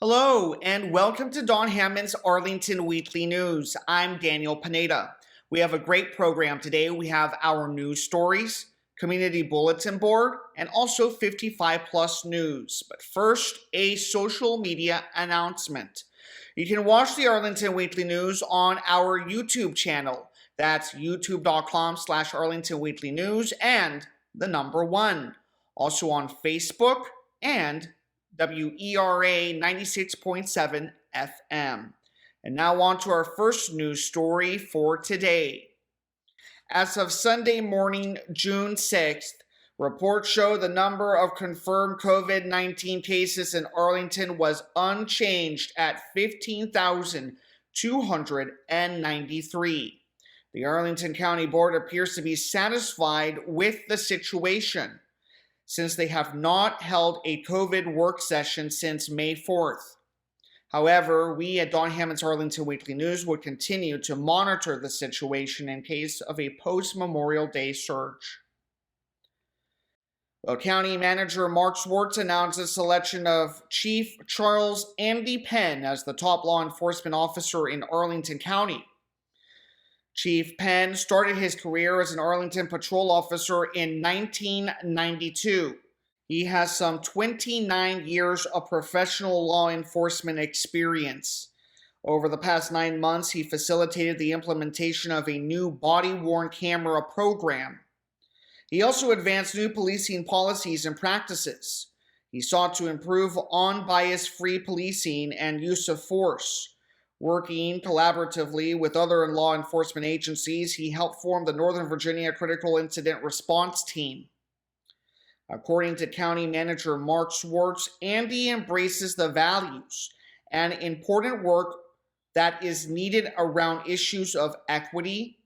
Hello, and welcome to Don Hammond's Arlington Weekly News. I'm Daniel Pineda. We have a great program today. We have our news stories, community bulletin board, and also 55 plus news. But first, a social media announcement. You can watch the Arlington Weekly News on our YouTube channel. That's youtube.com/Arlington Weekly News and the number 1. Also on Facebook and WERA 96.7 FM. And now on to our first news story for today. As of Sunday morning, June 6th, reports show the number of confirmed COVID-19 cases in Arlington was unchanged at 15,293. The Arlington County Board appears to be satisfied with the situation, since they have not held a COVID work session since May 4th. However, we at Don Hammond's Arlington Weekly News would continue to monitor the situation in case of a post-Memorial Day surge. Well, County Manager Mark Swartz announced the selection of Chief Charles Andy Penn as the top law enforcement officer in Arlington County. Chief Penn started his career as an Arlington patrol officer in 1992. He has some 29 years of professional law enforcement experience. Over the past 9 months, he facilitated the implementation of a new body-worn camera program. He also advanced new policing policies and practices. He sought to improve unbias-free policing and use of force. Working collaboratively with other law enforcement agencies, he helped form the Northern Virginia Critical Incident Response Team. According to County Manager Mark Swartz, Andy embraces the values and important work that is needed around issues of equity,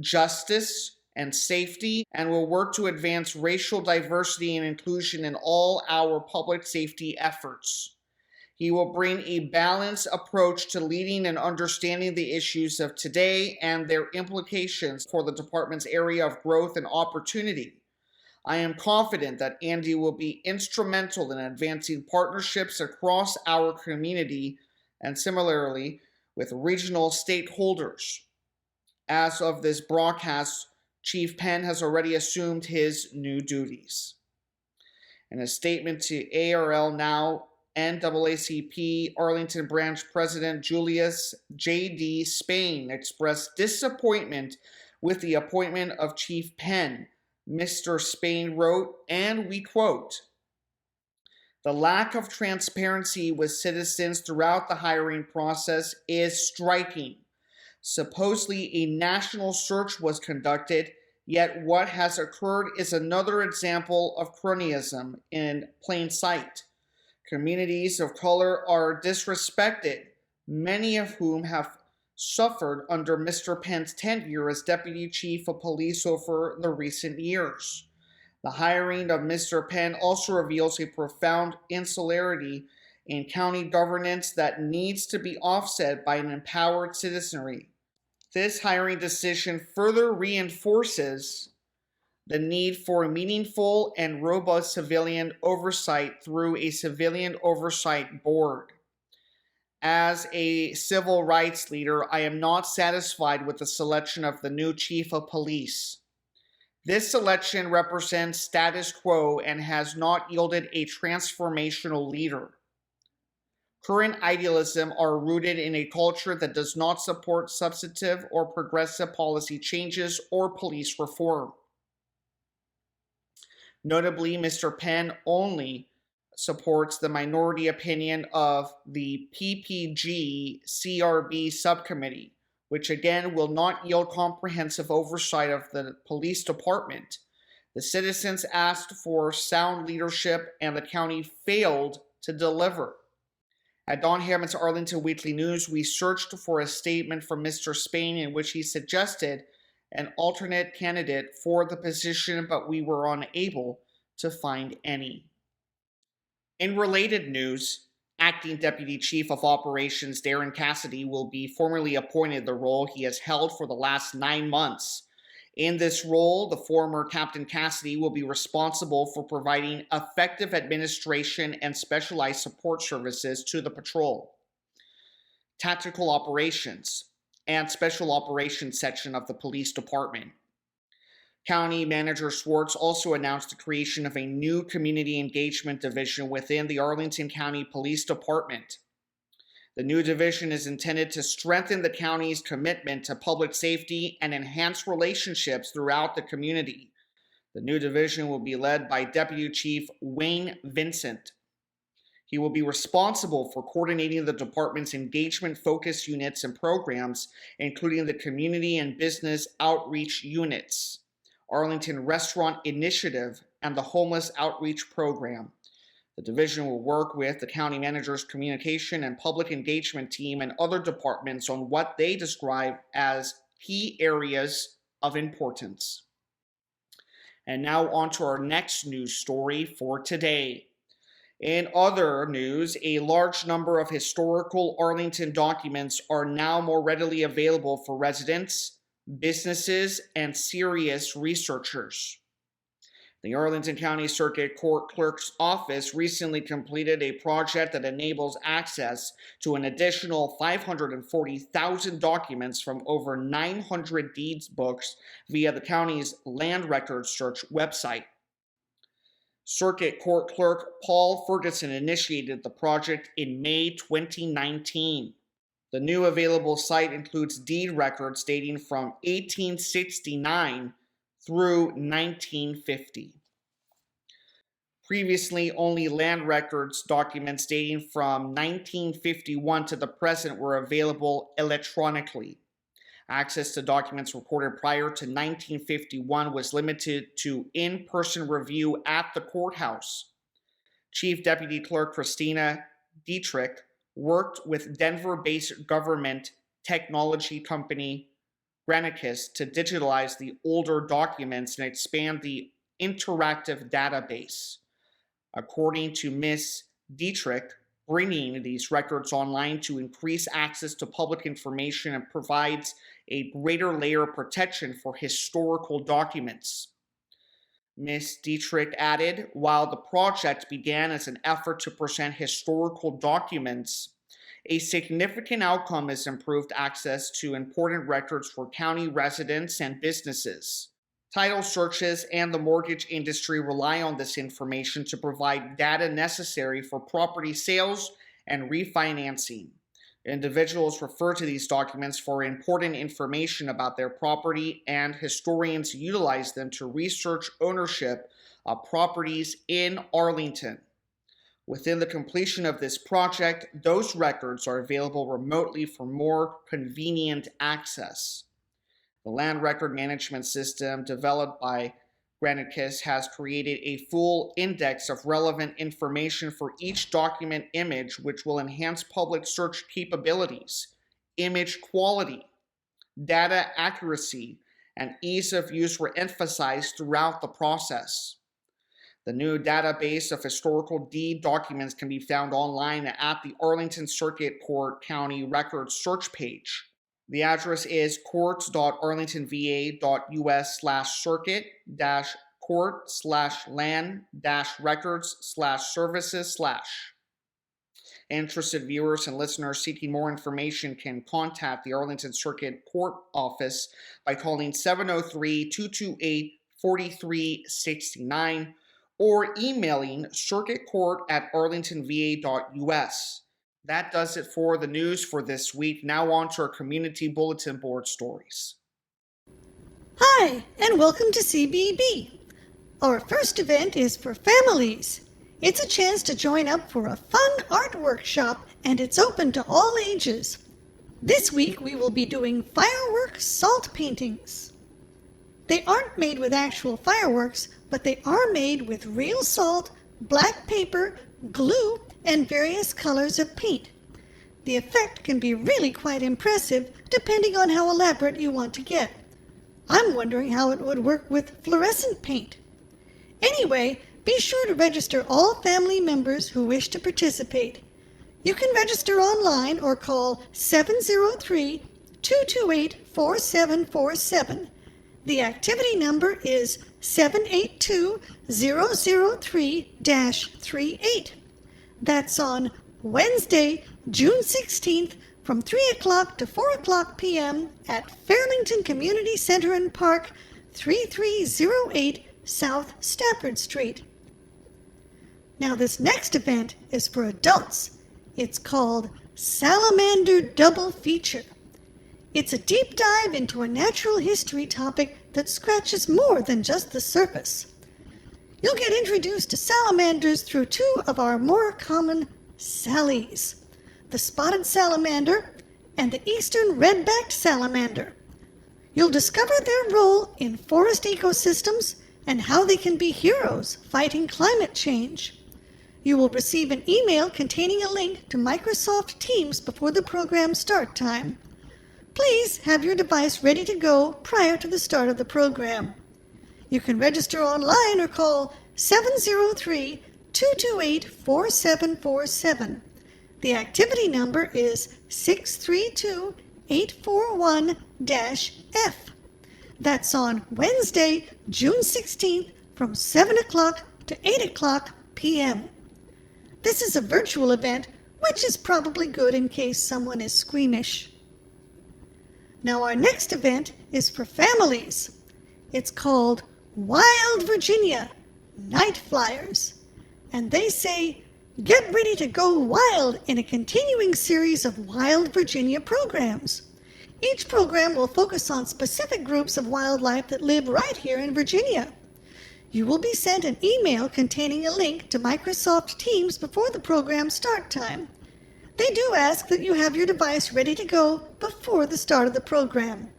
justice, and safety, and will work to advance racial diversity and inclusion in all our public safety efforts. He will bring a balanced approach to leading and understanding the issues of today and their implications for the department's area of growth and opportunity. I am confident that Andy will be instrumental in advancing partnerships across our community and similarly with regional stakeholders. As of this broadcast, Chief Penn has already assumed his new duties. In a statement to ARL Now, NAACP Arlington Branch President Julius J.D. Spain expressed disappointment with the appointment of Chief Penn. Mr. Spain wrote, and we quote, "The lack of transparency with citizens throughout the hiring process is striking. Supposedly a national search was conducted, yet what has occurred is another example of cronyism in plain sight. Communities of color are disrespected, many of whom have suffered under Mr. Penn's tenure as Deputy Chief of Police over the recent years. The hiring of Mr. Penn also reveals a profound insularity in county governance that needs to be offset by an empowered citizenry. This hiring decision further reinforces the need for meaningful and robust civilian oversight through a civilian oversight board. As a civil rights leader, I am not satisfied with the selection of the new chief of police. This selection represents status quo and has not yielded a transformational leader. Current idealism are rooted in a culture that does not support substantive or progressive policy changes or police reform. Notably, Mr. Penn only supports the minority opinion of the PPG-CRB subcommittee, which again will not yield comprehensive oversight of the police department. The citizens asked for sound leadership and the county failed to deliver. At Don Hammond's Arlington Weekly News, we searched for a statement from Mr. Spain in which he suggested an alternate candidate for the position, but we were unable to find any. In related news, Acting Deputy Chief of Operations Darren Cassidy will be formally appointed the role he has held for the last 9 months. In this role, the former Captain Cassidy will be responsible for providing effective administration and specialized support services to the patrol, tactical operations, and special operations section of the police department. County Manager Swartz also announced the creation of a new community engagement division within the Arlington County Police Department. The new division is intended to strengthen the county's commitment to public safety and enhance relationships throughout the community. The new division will be led by Deputy Chief Wayne Vincent. He will be responsible for coordinating the department's engagement-focused units and programs, including the Community and Business Outreach Units, Arlington Restaurant Initiative, and the Homeless Outreach Program. The division will work with the county manager's communication and public engagement team and other departments on what they describe as key areas of importance. And now on to our next news story for today. In other news, a large number of historical Arlington documents are now more readily available for residents, businesses, and serious researchers. The Arlington County Circuit Court Clerk's Office recently completed a project that enables access to an additional 540,000 documents from over 900 deeds books via the county's Land Records Search website. Circuit Court Clerk Paul Ferguson initiated the project in May 2019. The new available site includes deed records dating from 1869 through 1950. Previously, only land records documents dating from 1951 to the present were available electronically. Access to documents recorded prior to 1951 was limited to in-person review at the courthouse. Chief Deputy Clerk Christina Dietrich worked with Denver-based government technology company Granicus to digitalize the older documents and expand the interactive database. According to Ms. Dietrich, bringing these records online to increase access to public information and provides a greater layer of protection for historical documents. Ms. Dietrich added, while the project began as an effort to present historical documents, a significant outcome is improved access to important records for county residents and businesses. Title searches and the mortgage industry rely on this information to provide data necessary for property sales and refinancing. Individuals refer to these documents for important information about their property, and historians utilize them to research ownership of properties in Arlington. Within the completion of this project, those records are available remotely for more convenient access. The land record management system developed by Granicus has created a full index of relevant information for each document image, which will enhance public search capabilities, image quality, data accuracy, and ease of use were emphasized throughout the process. The new database of historical deed documents can be found online at the Arlington Circuit Court County Records search page. The address is courts.arlingtonva.us/circuit-court/land-records/services/. Interested viewers and listeners seeking more information can contact the Arlington Circuit Court Office by calling 703-228-4369 or emailing circuitcourt@arlingtonva.us. That does it for the news for this week. Now on to our community bulletin board stories. Hi, and welcome to CBB. Our first event is for families. It's a chance to join up for a fun art workshop, and it's open to all ages. This week we will be doing fireworks salt paintings. They aren't made with actual fireworks, but they are made with real salt, black paper, glue, and various colors of paint. The effect can be really quite impressive depending on how elaborate you want to get. I'm wondering how it would work with fluorescent paint. Anyway, be sure to register all family members who wish to participate. You can register online or call 703-228-4747. The activity number is 782003-38. That's on Wednesday, June 16th from 3 o'clock to 4 o'clock p.m. at Fairlington Community Center and Park, 3308 South Stafford Street. Now this next event is for adults. It's called Salamander Double Feature. It's a deep dive into a natural history topic that scratches more than just the surface. You'll get introduced to salamanders through two of our more common sallies, the spotted salamander and the eastern red-backed salamander. You'll discover their role in forest ecosystems and how they can be heroes fighting climate change. You will receive an email containing a link to Microsoft Teams before the program start time. Please have your device ready to go prior to the start of the program. You can register online or call 703-228-4747. The activity number is 632841-F. That's on Wednesday, June 16th from 7 o'clock to 8 o'clock p.m. This is a virtual event, which is probably good in case someone is squeamish. Now our next event is for families. It's called Wild Virginia Night Flyers. And they say, get ready to go wild in a continuing series of Wild Virginia programs. Each program will focus on specific groups of wildlife that live right here in Virginia. You will be sent an email containing a link to Microsoft Teams before the program start time. They do ask that you have your device ready to go before the start of the program.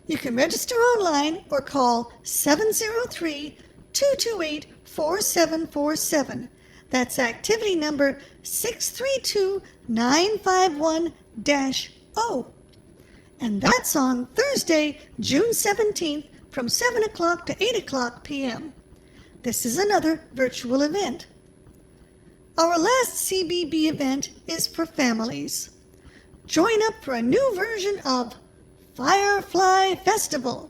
You can register online or call 703-228-4747. That's activity number 632951-0. And that's on Thursday, June 17th from 7 o'clock to 8 o'clock p.m. This is another virtual event. Our last CBB event is for families. Join up for a new version of Firefly Festival.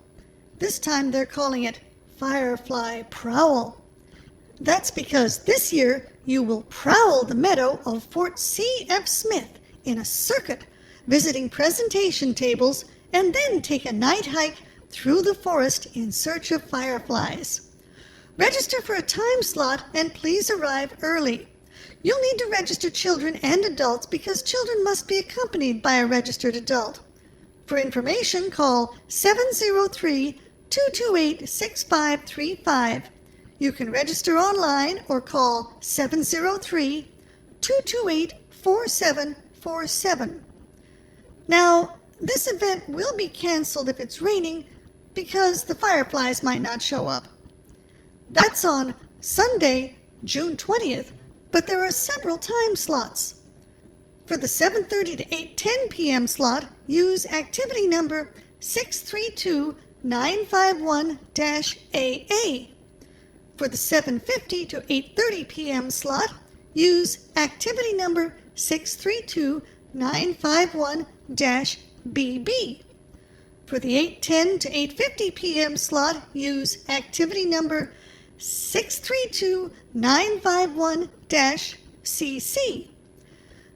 This time they're calling it Firefly Prowl. That's because this year you will prowl the meadow of Fort C.F. Smith in a circuit, visiting presentation tables, and then take a night hike through the forest in search of fireflies. Register for a time slot and please arrive early. You'll need to register children and adults because children must be accompanied by a registered adult. For information, call 703-228-6535. You can register online or call 703-228-4747. Now, this event will be canceled if it's raining because the fireflies might not show up. That's on Sunday, June 20th, but there are several time slots. For the 7:30 to 8:10 p.m. slot, use activity number 632951-AA. For the 7:50 to 8:30 p.m. slot, use activity number 632951-BB. For the 8:10 to 8:50 p.m. slot, use activity number 632951-CC.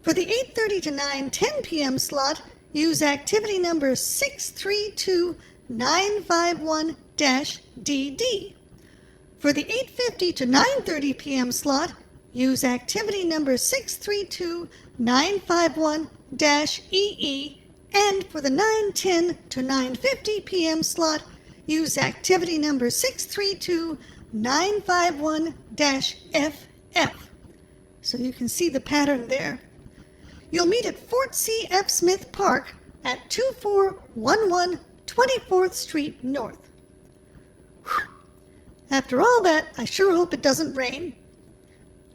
For the 8:30 to 9:10 p.m. slot, use activity number 632951-DD. For the 8:50 to 9:30 p.m. slot, use activity number 632951-EE. And for the 9:10 to 9:50 p.m. slot, use activity number 632951-FF. So you can see the pattern there. You'll meet at Fort C.F. Smith Park at 2411 24th Street North. Whew. After all that, I sure hope it doesn't rain.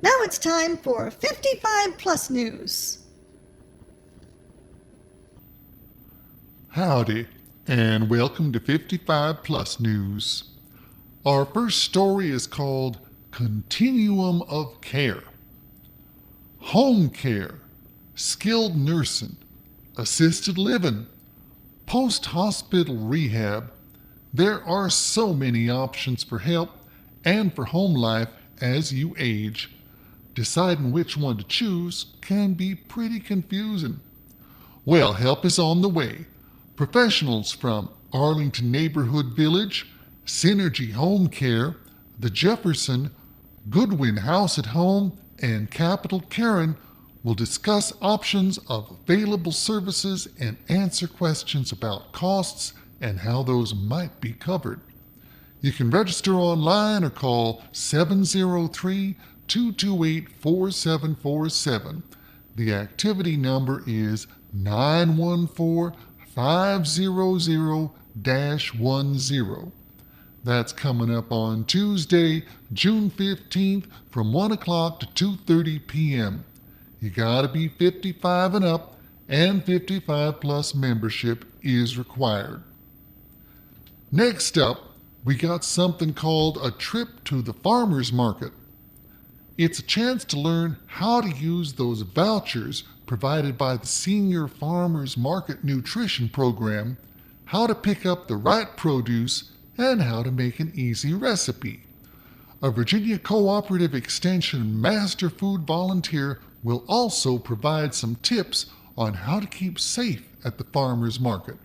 Now it's time for 55 Plus News. Howdy, and welcome to 55 Plus News. Our first story is called Continuum of Care. Home care, skilled nursing, assisted living, post-hospital rehab, There are so many options for help and for home life as you age. Deciding which one to choose can be pretty confusing. Well, help is on the way. Professionals from Arlington Neighborhood Village, Synergy Home Care, the Jefferson, Goodwin House at Home, and Capital Caring will discuss options of available services and answer questions about costs and how those might be covered. You can register online or call 703-228-4747. The activity number is 914-500-10. That's coming up on Tuesday, June 15th from 1 o'clock to 2:30 p.m. You gotta be 55 and up, and 55 plus membership is required. Next up, we got something called a trip to the farmer's market. It's a chance to learn how to use those vouchers provided by the Senior Farmers Market Nutrition Program, how to pick up the right produce, and how to make an easy recipe. A Virginia Cooperative Extension Master Food Volunteer will also provide some tips on how to keep safe at the farmer's market.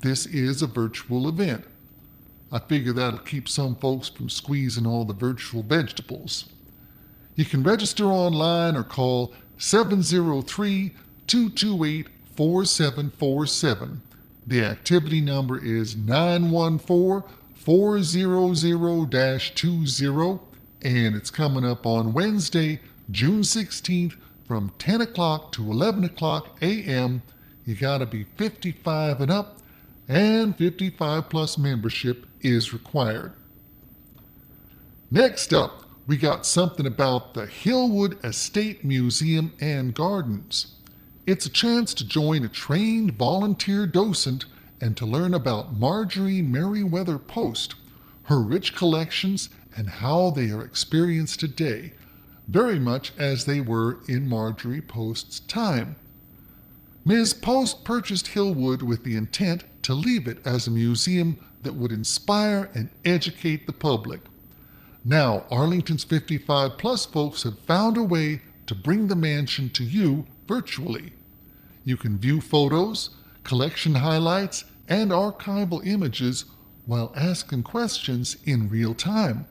This is a virtual event. I figure that'll keep some folks from squeezing all the virtual vegetables. You can register online or call 703-228-4747. The activity number is 914-400-20, and it's coming up on Wednesday, June 16th from 10 o'clock to 11 o'clock a.m. You gotta be 55 and up, and 55 plus membership is required. Next up, we got something about the Hillwood Estate Museum and Gardens. It's a chance to join a trained volunteer docent and to learn about Marjorie Merriweather Post, her rich collections, and how they are experienced today, very much as they were in Marjorie Post's time. Ms. Post purchased Hillwood with the intent to leave it as a museum that would inspire and educate the public. Now, Arlington's 55 plus folks have found a way to bring the mansion to you virtually. You can view photos, collection highlights, and archival images while asking questions in real time.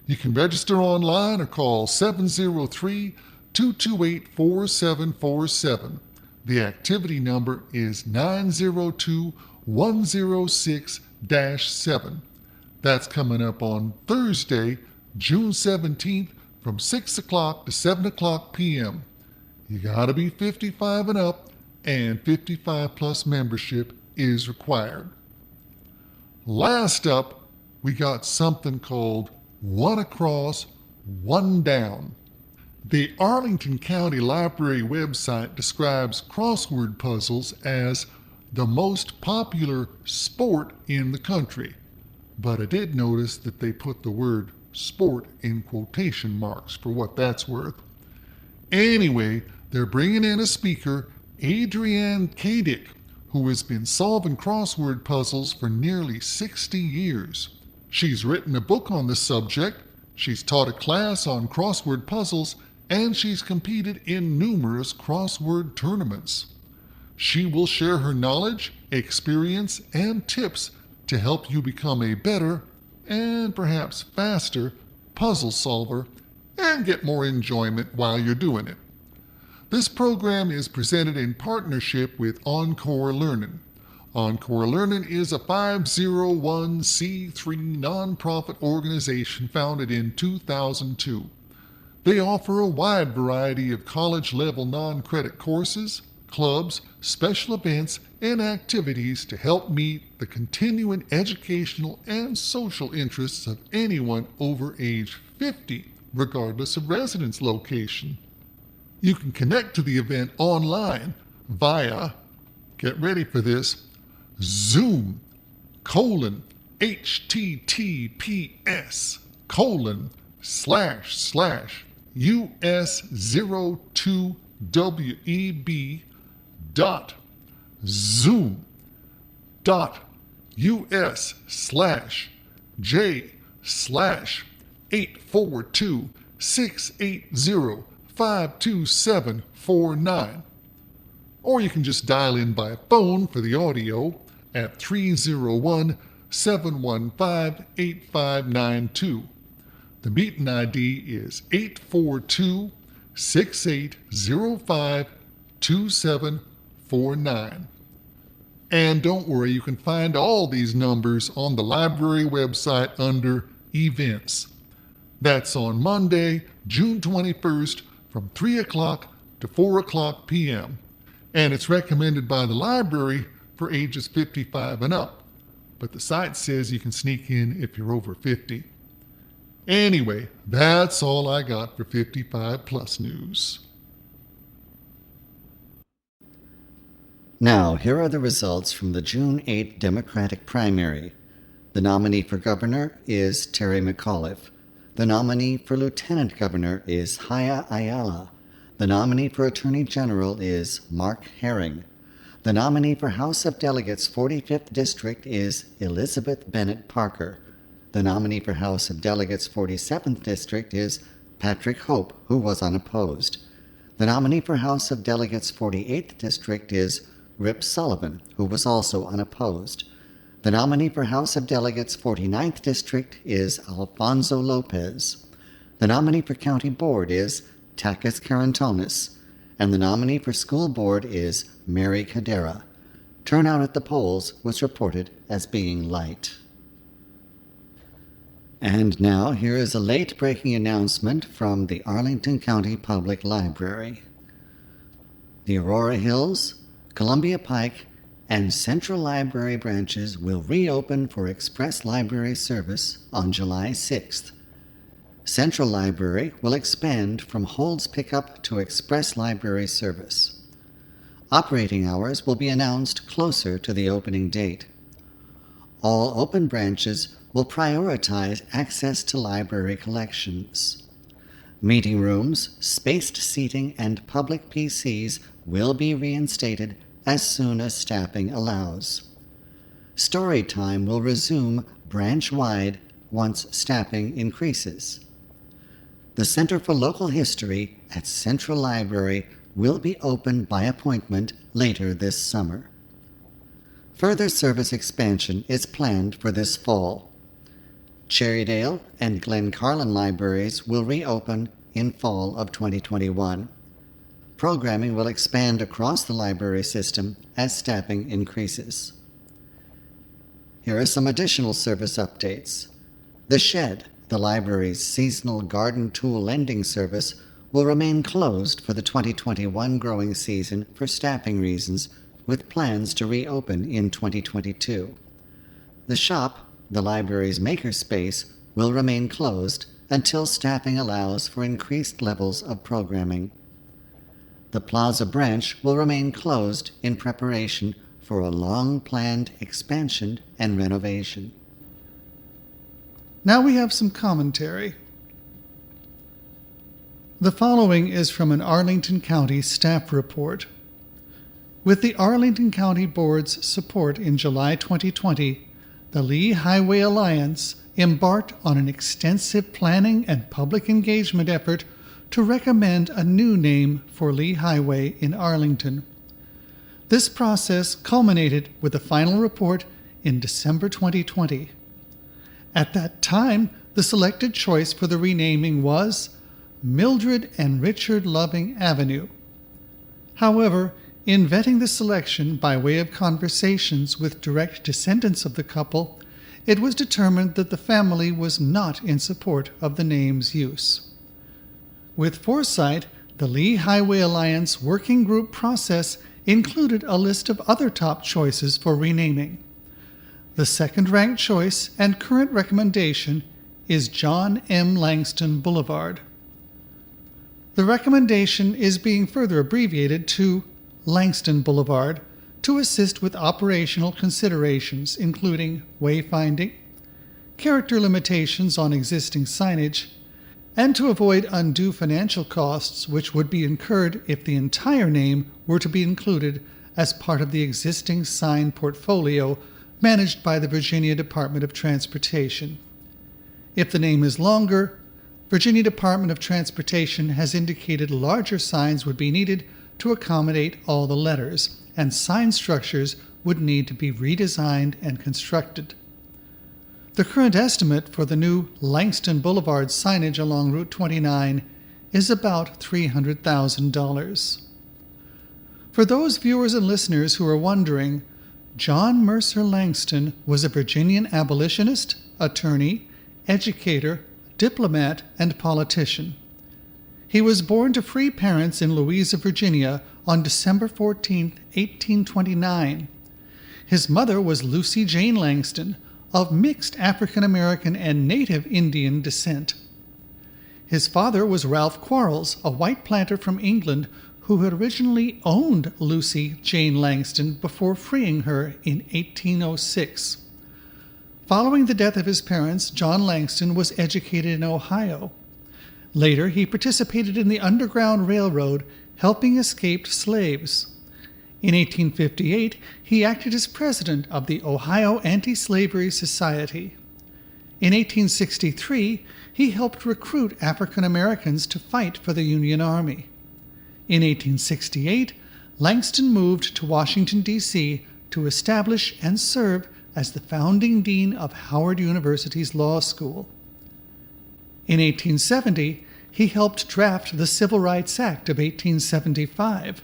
You can register online or call 703-228-4747. The activity number is 902-106-7. That's coming up on Thursday, June 17th from 6 o'clock to 7 o'clock p.m. You gotta be 55 and up, and 55 plus membership is required. Last up, we got something called One Across, One Down. The Arlington County Library website describes crossword puzzles as the most popular sport in the country. But I did notice that they put the word sport in quotation marks for what that's worth. Anyway, they're bringing in a speaker, Adrienne Kadick, who has been solving crossword puzzles for nearly 60 years. She's written a book on the subject, she's taught a class on crossword puzzles, and she's competed in numerous crossword tournaments. She will share her knowledge, experience, and tips to help you become a better, and perhaps faster, puzzle solver and get more enjoyment while you're doing it. This program is presented in partnership with Encore Learning. Encore Learning is a 501c3 nonprofit organization founded in 2002. They offer a wide variety of college-level non-credit courses, clubs, special events, and activities to help meet the continuing educational and social interests of anyone over age 50, regardless of residence location. You can connect to the event online via, get ready for this, Zoom://us02web.zoom.com/. US/J/842-680-52749. Or you can just dial in by phone for the audio at 301-715-8592. The meeting ID is 842-6805-2749. And don't worry, you can find all these numbers on the library website under Events. That's on Monday, June 21st from 3 o'clock to 4 o'clock p.m. And it's recommended by the library for ages 55 and up. But the site says you can sneak in if you're over 50. Anyway, that's all I got for 55 Plus News. Now, here are the results from the June 8th Democratic primary. The nominee for governor is Terry McAuliffe. The nominee for lieutenant governor is Haya Ayala. The nominee for attorney general is Mark Herring. The nominee for House of Delegates 45th District is Elizabeth Bennett Parker. The nominee for House of Delegates 47th District is Patrick Hope, who was unopposed. The nominee for House of Delegates 48th District is Rip Sullivan, who was also unopposed. The nominee for House of Delegates 49th District is Alfonso Lopez. The nominee for County Board is Takis Karantonis. And the nominee for School Board is Mary Cadera. Turnout at the polls was reported as being light. And now here is a late-breaking announcement from the Arlington County Public Library. The Aurora Hills, Columbia Pike, and Central Library branches will reopen for express library service on July 6th. Central Library will expand from Holds Pickup to express library service. Operating hours will be announced closer to the opening date. All open branches will prioritize access to library collections. Meeting rooms, spaced seating, and public PCs will be reinstated as soon as staffing allows. Story time will resume branch-wide once staffing increases. The Center for Local History at Central Library will be open by appointment later this summer. Further service expansion is planned for this fall. Cherrydale and Glen Carlin libraries will reopen in fall of 2021. Programming will expand across the library system as staffing increases. Here are some additional service updates. The Shed, the library's seasonal garden tool lending service, will remain closed for the 2021 growing season for staffing reasons, with plans to reopen in 2022. The Shop, the library's makerspace, will remain closed until staffing allows for increased levels of programming. The Plaza branch will remain closed in preparation for a long-planned expansion and renovation. Now we have some commentary. The following is from an Arlington County staff report. With the Arlington County Board's support in July 2020, the Lee Highway Alliance embarked on an extensive planning and public engagement effort to recommend a new name for Lee Highway in Arlington. This process culminated with a final report in December 2020. At that time, the selected choice for the renaming was Mildred and Richard Loving Avenue. However, in vetting the selection by way of conversations with direct descendants of the couple, it was determined that the family was not in support of the name's use. With foresight, the Lee Highway Alliance working group process included a list of other top choices for renaming. The second-ranked choice and current recommendation is John M. Langston Boulevard. The recommendation is being further abbreviated to Langston Boulevard to assist with operational considerations including wayfinding, character limitations on existing signage, and to avoid undue financial costs which would be incurred if the entire name were to be included as part of the existing sign portfolio managed by the Virginia Department of Transportation. If the name is longer, Virginia Department of Transportation has indicated larger signs would be needed to accommodate all the letters, and sign structures would need to be redesigned and constructed. The current estimate for the new Langston Boulevard signage along Route 29 is about $300,000. For those viewers and listeners who are wondering, John Mercer Langston was a Virginian abolitionist, attorney, educator, diplomat, and politician. He was born to free parents in Louisa, Virginia on December 14, 1829. His mother was Lucy Jane Langston, of mixed African American and native Indian descent. His father was Ralph Quarles, a white planter from England who had originally owned Lucy Jane Langston before freeing her in 1806. Following the death of his parents, John Langston was educated in Ohio. Later, he participated in the Underground Railroad, helping escaped slaves. In 1858, he acted as president of the Ohio Anti-Slavery Society. In 1863, he helped recruit African Americans to fight for the Union Army. In 1868, Langston moved to Washington, D.C. to establish and serve as the founding dean of Howard University's Law School. In 1870, he helped draft the Civil Rights Act of 1875.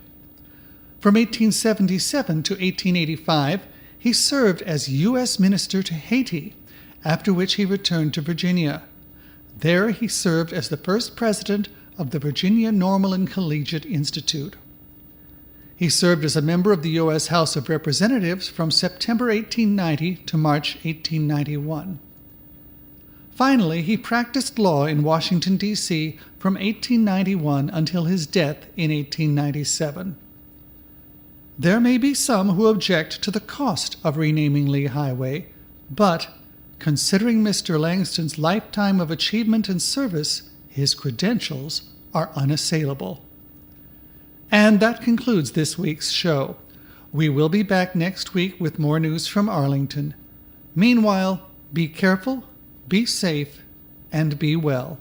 From 1877 to 1885, he served as U.S. Minister to Haiti, after which he returned to Virginia. There he served as the first president of the Virginia Normal and Collegiate Institute. He served as a member of the U.S. House of Representatives from September 1890 to March 1891. Finally, he practiced law in Washington, D.C. from 1891 until his death in 1897. There may be some who object to the cost of renaming Lee Highway, but considering Mr. Langston's lifetime of achievement and service, his credentials are unassailable. And that concludes this week's show. We will be back next week with more news from Arlington. Meanwhile, be careful, be safe, and be well.